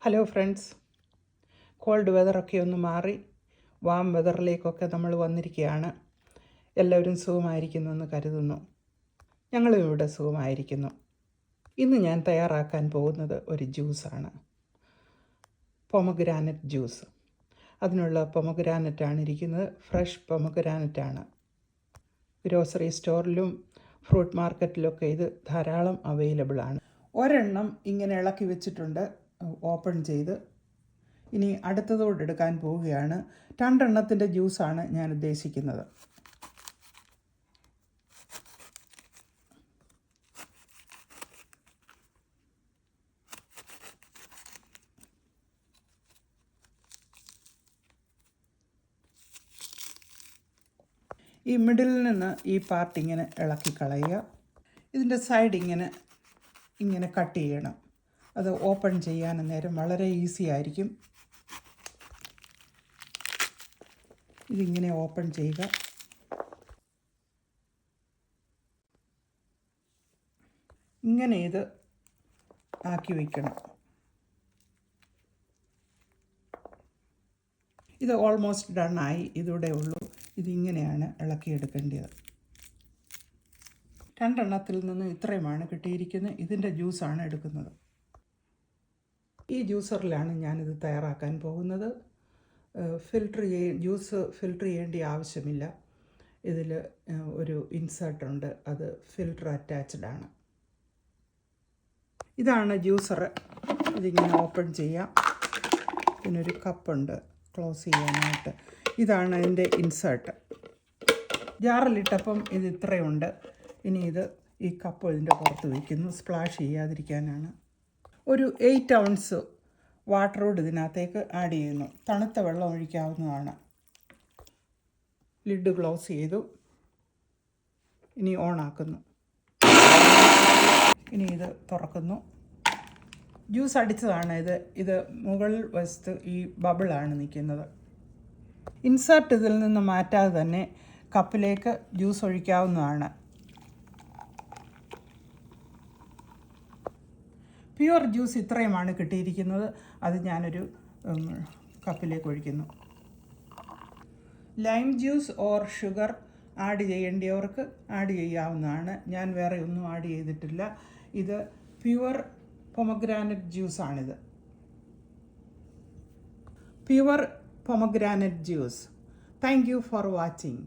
Hello friends, called വെതറൊക്കെ ഒന്ന് മാറി warm വെതറിലേക്കൊക്കെ നമ്മൾ വന്നിരിക്കുകയാണ്. എല്ലാവരും സുഖമായിരിക്കുന്നു എന്ന് കരുതുന്നു. ഞങ്ങളും ഇവിടെ സുഖമായിരിക്കുന്നു. ഇന്ന് ഞാൻ തയ്യാറാക്കാൻ പോകുന്നത് ഒരു ജ്യൂസാണ്, പൊമഗ്രാനറ്റ് ജ്യൂസ്. അതിനുള്ള പൊമഗ്രാനറ്റാണ് ഇരിക്കുന്നത്. ഫ്രഷ് പൊമഗ്രാനറ്റാണ്. ഗ്രോസറി സ്റ്റോറിലും ഫ്രൂട്ട് മാർക്കറ്റിലൊക്കെ ഇത് ധാരാളം അവൈലബിളാണ്. ഒരെണ്ണം ഇങ്ങനെ ഇളക്കി വെച്ചിട്ടുണ്ട്, ഓപ്പൺ ചെയ്ത്. ഇനി അടുത്തതോടെ എടുക്കാൻ പോവുകയാണ്. 2 എണ്ണത്തിൻ്റെ ജ്യൂസാണ് ഞാൻ ഉദ്ദേശിക്കുന്നത്. ഈ മിഡിലിൽ നിന്ന് ഈ പാർട്ട് ഇങ്ങനെ ഇളക്കി കളയുക. ഇതിൻ്റെ സൈഡ് ഇങ്ങനെ കട്ട് ചെയ്യണം. അത് ഓപ്പൺ ചെയ്യാൻ നേരം വളരെ ഈസി ആയിരിക്കും. ഇതിങ്ങനെ ഓപ്പൺ ചെയ്യുക. ഇങ്ങനെ ഇത് ആക്കി വയ്ക്കണം. ഇത് ഓൾമോസ്റ്റ് ഡണ്ണായി. ഇതൂടെ ഉള്ളൂ. ഇതിങ്ങനെയാണ് ഇളക്കിയെടുക്കേണ്ടത്. 2 എണ്ണത്തിൽ നിന്ന് ഇത്രയുമാണ് കിട്ടിയിരിക്കുന്നത്. ഇതിൻ്റെ ജ്യൂസാണ് എടുക്കുന്നത്. ഈ ജ്യൂസറിലാണ് ഞാനിത് തയ്യാറാക്കാൻ പോകുന്നത്. ജ്യൂസ് ഫിൽട്ടർ ചെയ്യേണ്ട ആവശ്യമില്ല. ഇതിൽ ഒരു ഇൻസേർട്ടുണ്ട്, അത് ഫിൽട്ടർ അറ്റാച്ച്ഡ് ആണ്. ഇതാണ് ജ്യൂസർ. ഇതിങ്ങനെ ഓപ്പൺ ചെയ്യാം. പിന്നൊരു കപ്പുണ്ട് ക്ലോസ് ചെയ്യാനായിട്ട്. ഇതാണ് അതിൻ്റെ ഇൻസേർട്ട്. ജാറിലിട്ടപ്പം ഇത് ഇത്രയുണ്ട്. ഇനി ഈ കപ്പ് ഇതിൻ്റെ പുറത്ത് വയ്ക്കുന്നു, സ്പ്ലാഷ് ചെയ്യാതിരിക്കാനാണ്. ഒരു 8 ഔൺസ് വാട്ടറോട് ഇതിനകത്തേക്ക് ആഡ് ചെയ്യുന്നു. തണുത്ത വെള്ളം ഒഴിക്കാവുന്നതാണ്. ലിഡ് ക്ലോസ് ചെയ്തു. ഇനി ഓണാക്കുന്നു. ഇനി ഇത് തുറക്കുന്നു. ജ്യൂസ് അടിച്ചതാണ് ഇത് മുകൾ വശത്ത് ഈ ബബിളാണ് നിൽക്കുന്നത്. ഇൻസേർട്ട് ഇതിൽ നിന്ന് മാറ്റാതെ തന്നെ കപ്പിലേക്ക് ജ്യൂസ് ഒഴിക്കാവുന്നതാണ്. പ്യുവർ ജ്യൂസ് ഇത്രയുമാണ് കിട്ടിയിരിക്കുന്നത്. അത് ഞാനൊരു കപ്പിലേക്ക് ഒഴിക്കുന്നു. Lime juice or sugar add ചെയ്യേണ്ടവർക്ക് ആഡ് ചെയ്യാവുന്നതാണ്. ഞാൻ വേറെ ഒന്നും ആഡ് ചെയ്തിട്ടില്ല. ഇത് പ്യുവർ പൊമഗ്രാനറ്റ് ജ്യൂസാണിത്. Pure pomegranate juice. Thank you for watching.